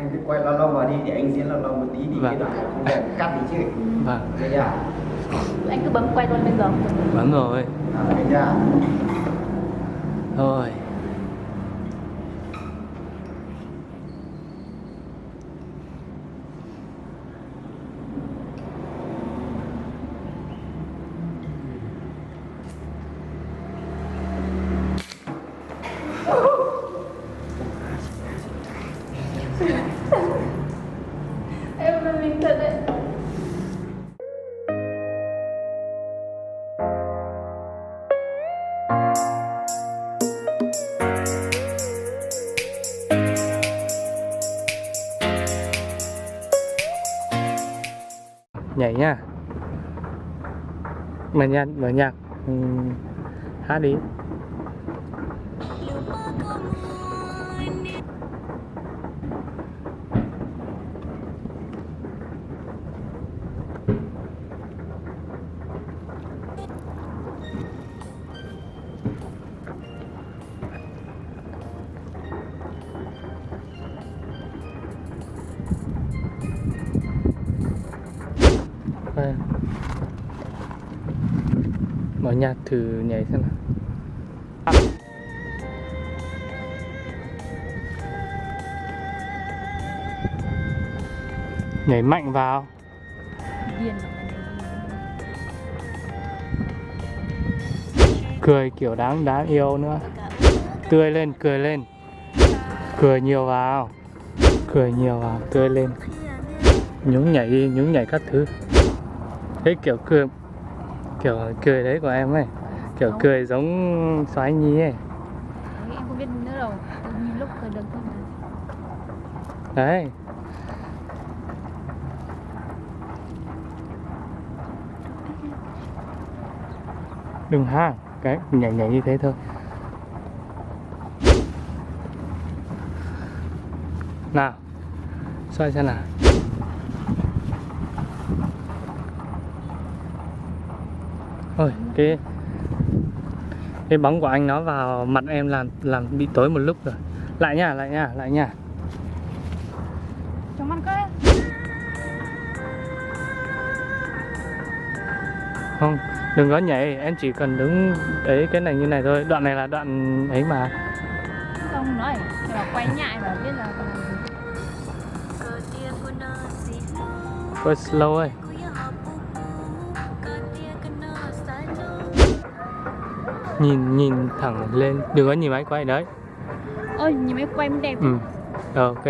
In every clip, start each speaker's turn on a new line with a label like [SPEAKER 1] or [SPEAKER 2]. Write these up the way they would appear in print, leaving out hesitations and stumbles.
[SPEAKER 1] anh cứ quay lâu lâu vào đi để anh diễn lâu lâu một tí đi, cái đoạn này không cần cắt đi chứ.
[SPEAKER 2] Vâng.
[SPEAKER 1] Thấy chưa?
[SPEAKER 3] Anh cứ bấm quay luôn bây giờ.
[SPEAKER 2] Bấm rồi.
[SPEAKER 1] Thấy chưa?
[SPEAKER 2] Thôi.
[SPEAKER 3] Em là mình thật đấy.
[SPEAKER 2] Nhảy nha. Mở nhạc. Hát đi. Đây. Mở nhạc thử nhảy xem nào. Nhảy mạnh vào.
[SPEAKER 3] Điên.
[SPEAKER 2] Cười kiểu đáng yêu nữa. Tươi lên, cười lên. Cười nhiều vào. Cười nhiều vào, tươi lên. Nhún nhảy đi, nhún nhảy các thứ. Thế kiểu cười đấy của em ấy. Kiểu
[SPEAKER 3] Không.
[SPEAKER 2] cười giống Xoái Nhi ấy.
[SPEAKER 3] Em không biết nữa đâu. Tôi nhìn lúc cười được thôi mà.
[SPEAKER 2] Đấy. Đừng ha, cái nhảy như thế thôi. Nào, xoay xem nào. Ôi, cái bóng của anh nó vào mặt em làm bị tối một lúc rồi. Lại nha.
[SPEAKER 3] Chóng mặt cái.
[SPEAKER 2] Không, đừng có nhảy, em chỉ cần đứng đấy cái này như này thôi. Đoạn này là đoạn ấy mà.
[SPEAKER 3] Không nói, để bảo quay nhại và biết là
[SPEAKER 2] Thôi slow ơi. Nhìn thẳng lên, đừng có nhìn máy quay đấy.
[SPEAKER 3] ôi nhìn mấy quay mới đẹp.
[SPEAKER 2] Ừ. Ok.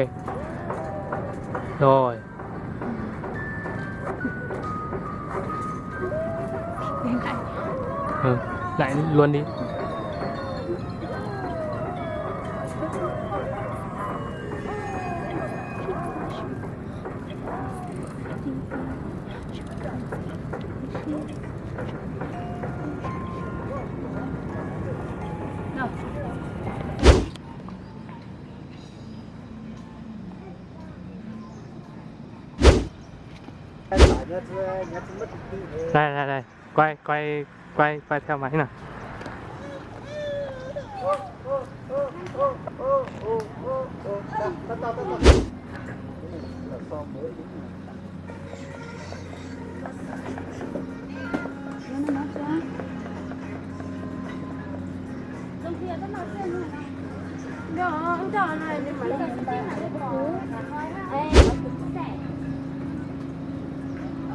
[SPEAKER 2] Rồi. Ừ. Lại luôn đi.
[SPEAKER 3] Nào.
[SPEAKER 2] Đây. Quay theo máy nào.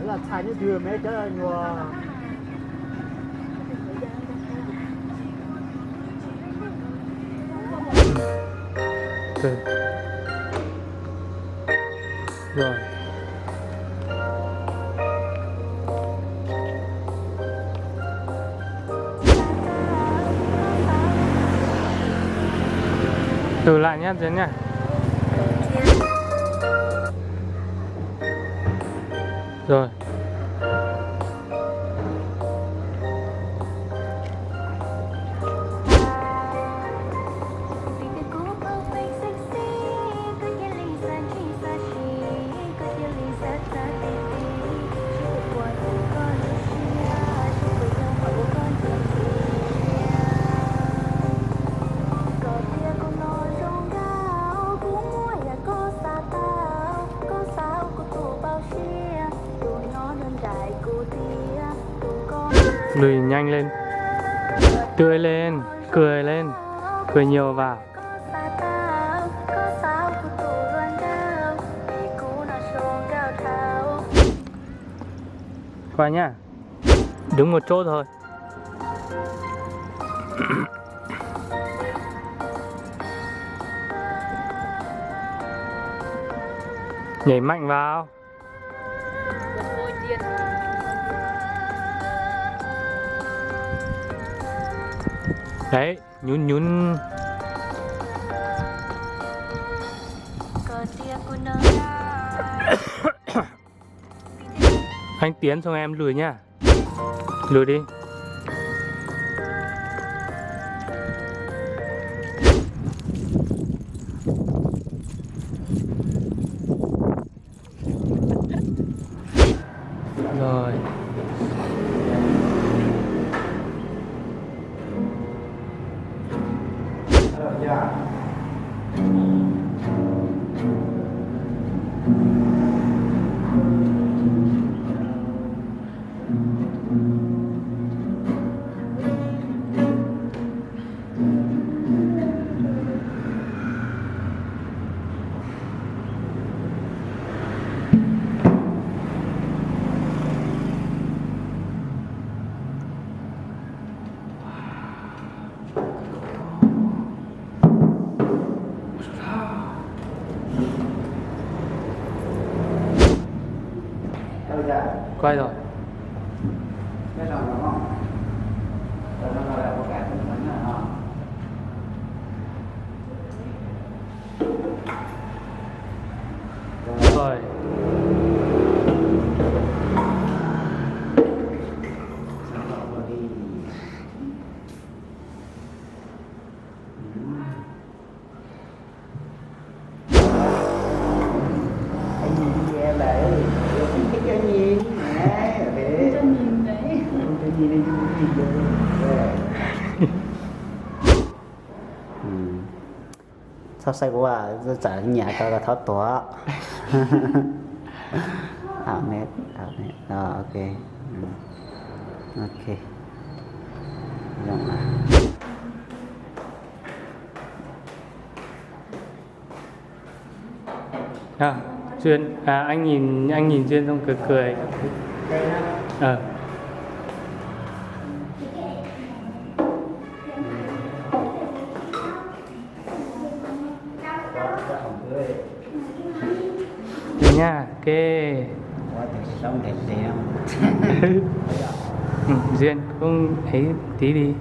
[SPEAKER 1] Là xài như đưa mấy cái nhua.
[SPEAKER 2] Ừ. Rồi. Từ lại nhé Tiến nhá. Rồi. lùi nhanh lên, tươi lên, cười nhiều vào. Qua nhá, đứng một chỗ thôi. Nhảy mạnh vào. Đấy, nhún. Anh tiến xong em lùi nhá. Lùi đi. Rồi. Quay rồi.
[SPEAKER 1] Cái lòng đúng không? Rồi nó là một cái phần bánh này hả?
[SPEAKER 2] Rồi.
[SPEAKER 1] Anh nhìn em đấy, em thích cái nhìn đấy, thế.
[SPEAKER 3] Cho nhìn đấy.
[SPEAKER 1] Cái nhìn này nhìn sau say qua rất trả nhà cho là thoát tỏa. Ảo nét rồi, ok. Ok rồi.
[SPEAKER 2] Duyên, anh nhìn Duyên xong cười. Đi nha, ok.
[SPEAKER 1] Có thể sống đẹp đẹp.
[SPEAKER 2] Duyên cũng ấy tí đi.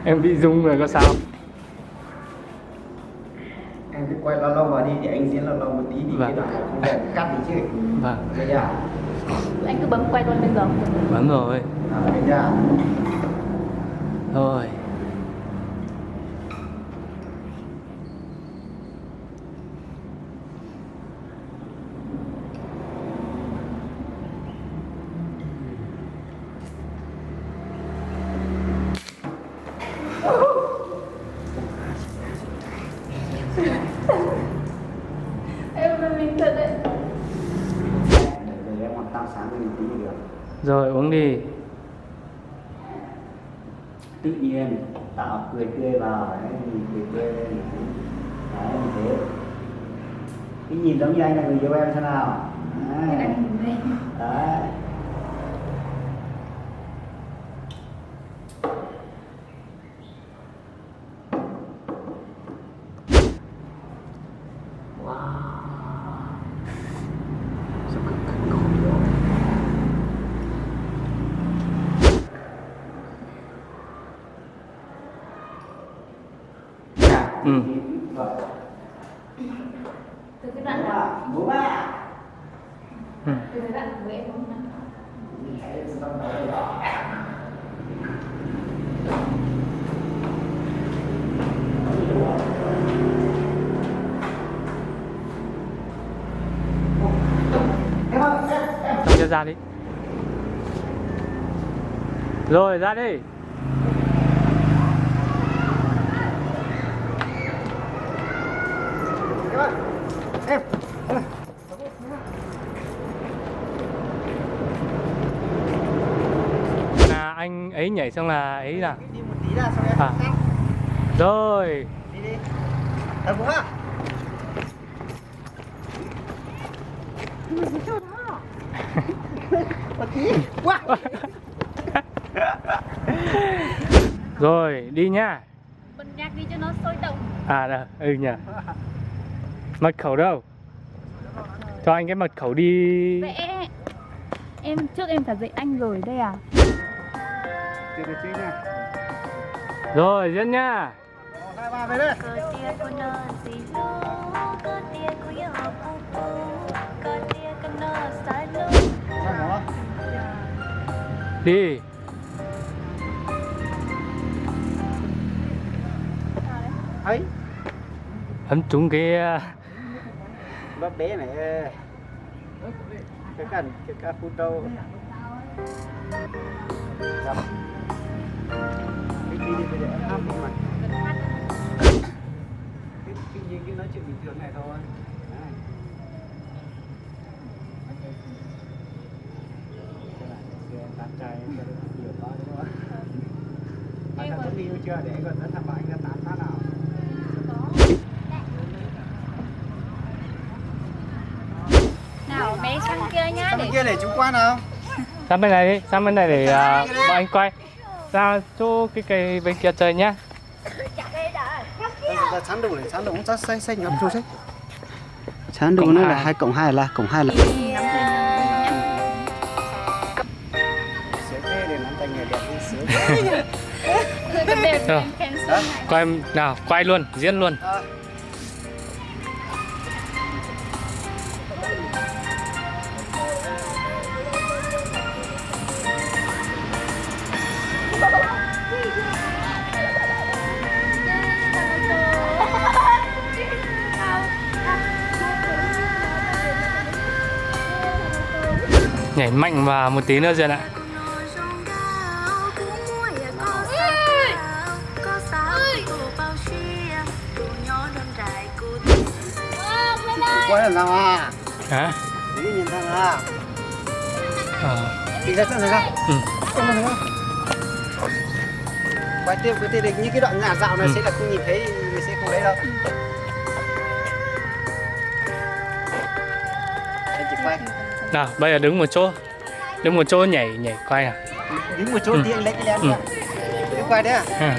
[SPEAKER 2] Em bị rung rồi có sao?
[SPEAKER 1] Em cứ quay lâu vào đi để anh diễn lâu một tí thì cái đoạn không đẹp cắt đi chứ.
[SPEAKER 2] Vâng.
[SPEAKER 1] Được chưa?
[SPEAKER 3] Anh cứ bấm quay luôn bây giờ.
[SPEAKER 2] Bấm rồi.
[SPEAKER 1] Được chưa?
[SPEAKER 2] Rồi.
[SPEAKER 3] Em là mình thật đấy.
[SPEAKER 1] Để em còn tăng sáng lên tí được.
[SPEAKER 2] Rồi uống đi.
[SPEAKER 1] Tự nhiên tạo cười tươi vào đấy, cười tươi lên đấy, như thế. Cái nhìn giống như anh là người yêu em thế nào đấy.
[SPEAKER 3] Anh nhìn đây.
[SPEAKER 1] Đấy.
[SPEAKER 3] Từ cái đoạn nào?
[SPEAKER 1] Bố ba.
[SPEAKER 3] Từ cái đoạn của em không nào?
[SPEAKER 2] Xong chưa ra đi. Rồi ra đi.
[SPEAKER 1] Em.
[SPEAKER 2] Là anh ấy nhảy xong là ấy là
[SPEAKER 1] Đi một tí ra xong em
[SPEAKER 2] À.
[SPEAKER 1] sang.
[SPEAKER 2] rồi.
[SPEAKER 1] Đi đi. Thằng bố ạ. Một tí. Quá.
[SPEAKER 2] Rồi đi nha.
[SPEAKER 3] Bật nhạc đi cho nó sôi động.
[SPEAKER 2] À đâu, ừ nhỉ. Mật khẩu đâu? Cho anh cái mật khẩu đi.
[SPEAKER 3] Vẽ. Em trước em cả dạy anh rồi đây à?
[SPEAKER 1] Chơi được chơi nha.
[SPEAKER 2] Rồi diễn nha.
[SPEAKER 1] 2 3 về đây. Sao nó?
[SPEAKER 2] Đi.
[SPEAKER 1] Ấy.
[SPEAKER 2] Ấn trúng cái
[SPEAKER 1] Bác bé này. Cái cả phút đâu. Gặp. Đi bây giờ em hát đi mà. Cái nói chuyện bình thường này thôi. Đấy. Tán trai em cho nhiều quá đúng không? Anh đã có yêu chưa để còn nó thăm anh ra tán phát nào?
[SPEAKER 3] Nào bé sang kia nhá
[SPEAKER 1] Sang bên
[SPEAKER 3] để
[SPEAKER 1] kia để chúng qua nào?
[SPEAKER 2] sang bên này đi, sang bên này để bọn anh quay. Ra chỗ cái cây bên kia chơi nhá.
[SPEAKER 1] Ta chán đủ để chán đủ cũng xanh xanh ngắm rồi đấy. Chán đủ nó là 2 cộng 2 là cộng 2 là. Sướng thế để nắm tay người đẹp đi sướng.
[SPEAKER 2] Rồi. Quay nào, quay luôn, diễn luôn. Nhảy mạnh vào một tí nữa Duyên ạ.
[SPEAKER 1] Quay làm sao à?
[SPEAKER 2] Hả?
[SPEAKER 1] Đi nhìn thằng à? Đi ra chân rồi không?
[SPEAKER 2] Ừ.
[SPEAKER 1] Quay tiếp để như cái đoạn nhả dạo này sẽ là không nhìn thấy, mình sẽ không lấy đâu. Anh chỉ quay.
[SPEAKER 2] Nào, bây giờ đứng một chỗ. Đứng một chỗ nhảy quay à.
[SPEAKER 1] Đứng một chỗ tí anh lấy cái lens ra. Cứ quay đấy à?
[SPEAKER 2] Ừ.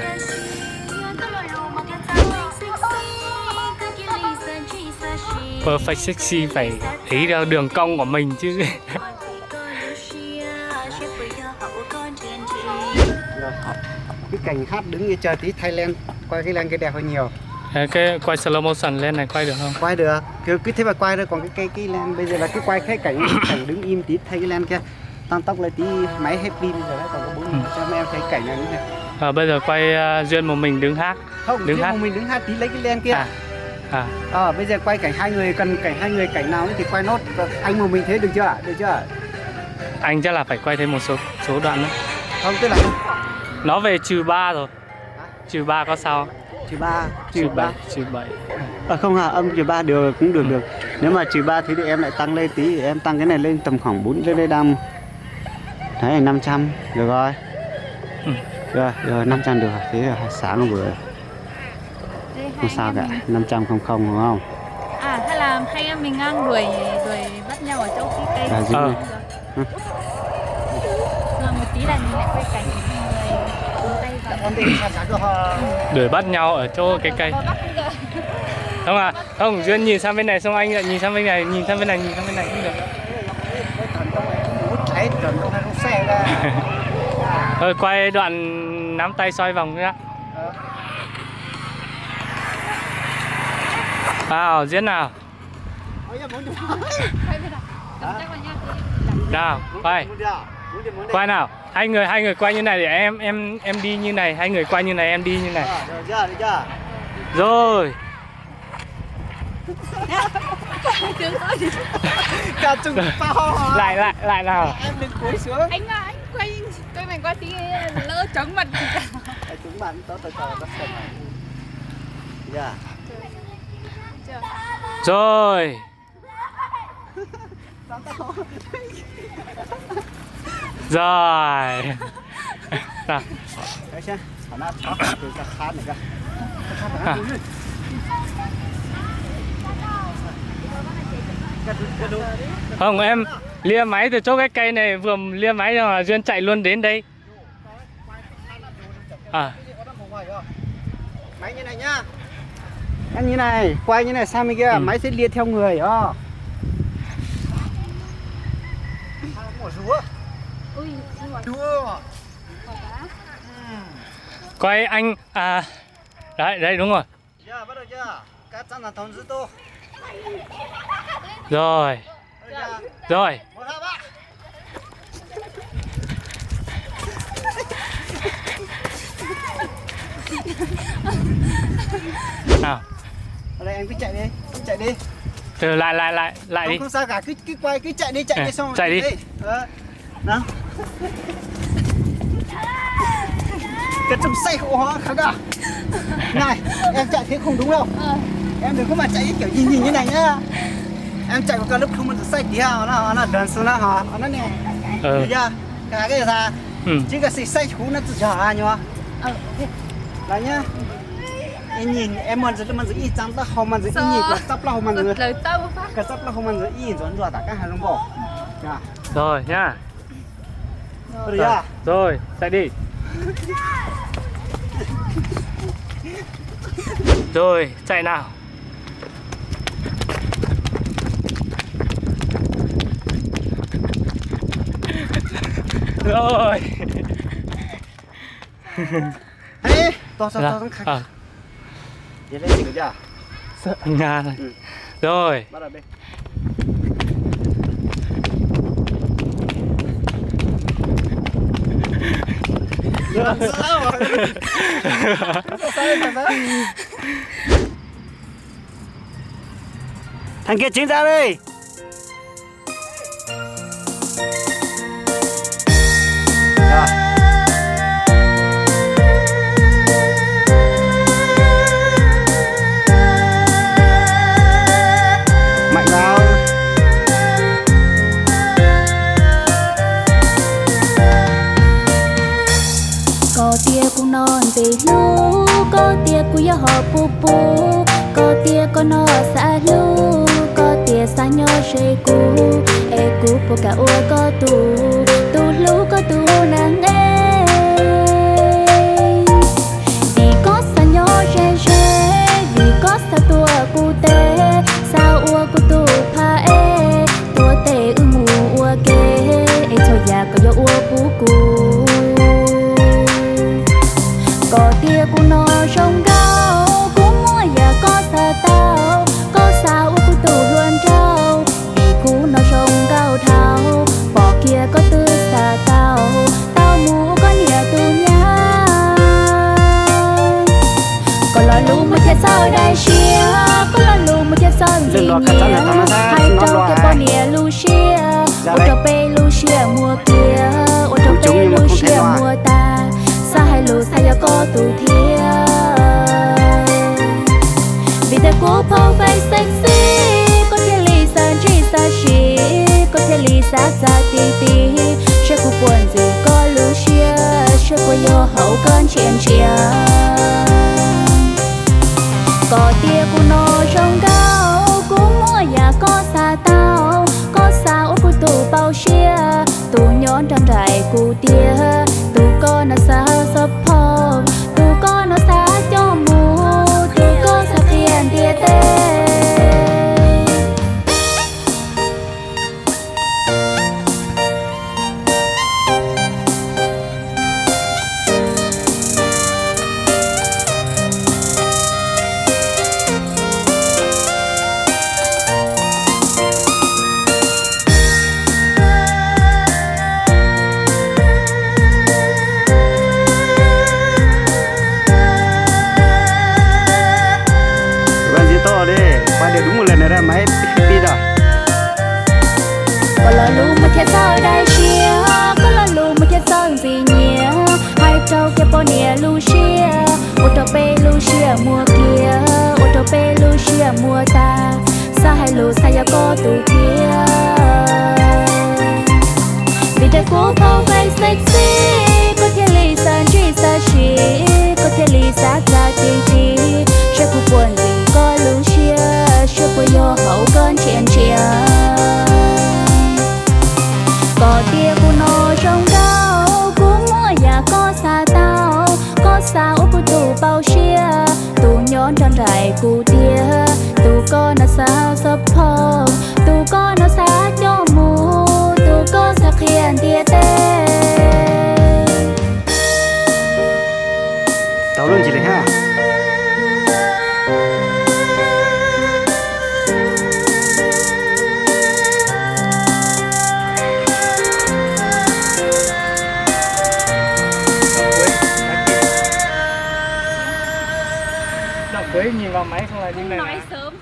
[SPEAKER 2] Perfect sexy phải ý ra đường cong của mình chứ.
[SPEAKER 1] Rồi. Cái cảnh hát đứng như chờ tí Thailand, quay cái cái đẹp hơn nhiều.
[SPEAKER 2] Cái quay slow motion lên này quay được không?
[SPEAKER 1] Quay được, cứ thế mà quay thôi, còn cái lens bây giờ là cứ quay cái cảnh cảnh đứng im tí thay cái lens kia. Tăng tốc lại tí, máy hết pin rồi đấy, còn có 4 cho mấy em thấy cảnh này như này.
[SPEAKER 2] Bây giờ quay Duyên một mình đứng hát.
[SPEAKER 1] Không,
[SPEAKER 2] đứng hát.
[SPEAKER 1] mình đứng hát tí lấy cái lens kia. Bây giờ quay cảnh hai người, cần cảnh hai người cảnh nào thì quay nốt. Anh một mình thế được chưa ạ? Được chưa?
[SPEAKER 2] Anh chắc là phải quay thêm một số đoạn nữa.
[SPEAKER 1] Không, tức là
[SPEAKER 2] Nó về -3 rồi. -3 có sao?
[SPEAKER 1] -3,
[SPEAKER 2] -7.
[SPEAKER 1] Không hả, âm -3 được cũng được. Nếu mà -3 thế thì em lại tăng lên tí, em tăng cái này lên tầm khoảng 400. Đấy là 500 được rồi. Rồi 500 được rồi, thế là sáng rồi. Không sao cả, 500 không đúng không?
[SPEAKER 3] À hay là hai em mình ngang đuổi bắt nhau ở chỗ cái cây. Rồi một tí là mình lại quay cảnh người tay vào.
[SPEAKER 2] Đuổi bắt nhau ở chỗ cái cây. Không à, không, Duyên nhìn sang bên này xong anh lại nhìn sang bên này, nhìn sang bên này cũng được. Thôi quay đoạn nắm tay xoay vòng nữa. Nào, diễn nào. Nào, quay. Quay nào. Hai người quay như này để em đi như này, hai người quay như này em đi như này.
[SPEAKER 1] Được chưa?
[SPEAKER 2] Rồi.
[SPEAKER 1] Cả chục
[SPEAKER 2] Lại nào.
[SPEAKER 1] Em đừng cúi xuống.
[SPEAKER 3] Anh quay mình qua tí lỡ trống mặt.
[SPEAKER 1] Chúng bạn tốt. Dạ.
[SPEAKER 3] chưa?
[SPEAKER 2] Rồi. Rồi. Nào.
[SPEAKER 1] Đấy chứ, nó chó từ cả khát này cơ.
[SPEAKER 2] À. Không, em lia máy từ chỗ cái cây này, vừa lia máy rồi là Duyên chạy luôn đến đây. À.
[SPEAKER 1] Máy như này nhá. Em như này, quay như này sang bên kia, máy sẽ lia theo người đó. Mỏ rúa.
[SPEAKER 3] Ui,
[SPEAKER 1] Rúa.
[SPEAKER 2] Quay anh à. Đấy, đây đúng rồi.
[SPEAKER 1] Dạ, bắt đầu chưa? Cắt chân là thống dữ tô.
[SPEAKER 2] Rồi. Rồi.
[SPEAKER 1] 1, 2, 3.
[SPEAKER 2] Nào.
[SPEAKER 1] Ở đây em cứ chạy đi, chạy đi.
[SPEAKER 2] Từ lại
[SPEAKER 1] Không,
[SPEAKER 2] đi.
[SPEAKER 1] không sao cả, cứ quay, cứ chạy đi xong.
[SPEAKER 2] Chạy đi.
[SPEAKER 1] Nào. Cái trong say khổ hóa khá cả. Này, em chạy thế không đúng đâu. Em đừng có mà chạy kiểu nhìn như này nhá. Em chạy một cái lúc không muốn say tí hào nó đần xuống nó hả? Nó nè. Được chưa? Cái gì ra? Chứ cái gì say khú nó tự trả nhá. Đấy nhá. Em nhìn em muốn giữ y trắng ta không muốn giữ y nhìn của sắp là không muốn giữ.
[SPEAKER 3] lời tao phát.
[SPEAKER 1] Cái sắp là không muốn giữ y rồi tất cả hai lông bò. Nha.
[SPEAKER 2] Rồi nhá.
[SPEAKER 1] Được chưa?
[SPEAKER 2] Rồi, chạy đi. Rồi, chạy nào. Rồi.
[SPEAKER 1] Ê, to khắc. Vậy đây được chưa?
[SPEAKER 2] Sợ Nga này. Rồi.
[SPEAKER 1] Bắt đầu đi. Thằng kia chính ra đi. Rồi. Mạnh vào.
[SPEAKER 4] Có tia cũng non về lú, có tia cũng gió họ pu pu, có tia có nó xa lú, có tia xa nhỏ chơi cú, e cú po cả ua có tu lú có tu nàng e, vì có xa nhỏ chơi chơi, vì có xa tua cu tê, xa ua cu tu pa e, tua tê mù ua kê, e cho già có gió ua pu cu. Có tia của nó sông cao, cũng mua và có xa tao, có sao của tù luôn trao, vì cú nó sông cao thao, bỏ kia có tư xa tao, tao mua có nia tu nhá. Có lo lù mà chết sao đây chia, có lo lù mà chết sao gì nhỉ, hai trâu cái bao nia lu chia, ô trâu bê lu chia mua kia, ô trâu bê lu chia mua ta. Sa hai lù sa ya có tù thia, vì ta cố phao phải sexy, có thể lì sa chỉ sa chi, có thể lì sa sa ti ti, sẽ có buồn gì có lù chia, sẽ có yo hậu con chuyện chia. Có tia của nó trong cao, cũng mua nhà có xa tao, có sao của tù bao chia, tù nhón trong trại cu tia, tù con nó xa sắp hòm, tù con nó xa cho mù, tù con xa tiền tia tê.
[SPEAKER 1] máy happy rồi.
[SPEAKER 4] Có là lu mà chết sao đây chia, có là lu mà chết sao gì nhỉ, hai trâu kia bao nhiêu lu chia, ô trâu bê lu chia mua kia, ô trâu cho pe lu chia mùa ta sa hai lu sa ya có tụ kia vì đời cố thâu vai sexy có thể lì san chỉ sa chi có thể lì sa ra ti sẽ không buồn gì có lu chia sẽ có yo hậu con chèn chèn có tia của nó trong cao cũng mua nhà có xa tao có sao của tụ bao chia tụ nhón tròn rải cụ tia tụ con nó sao sắp phong tụ con nó xa cho mù tụ con sa khiên tia tê
[SPEAKER 1] tao luôn chỉ lấy ha
[SPEAKER 2] đọc với nhìn vào máy xong là như này
[SPEAKER 3] nói sớm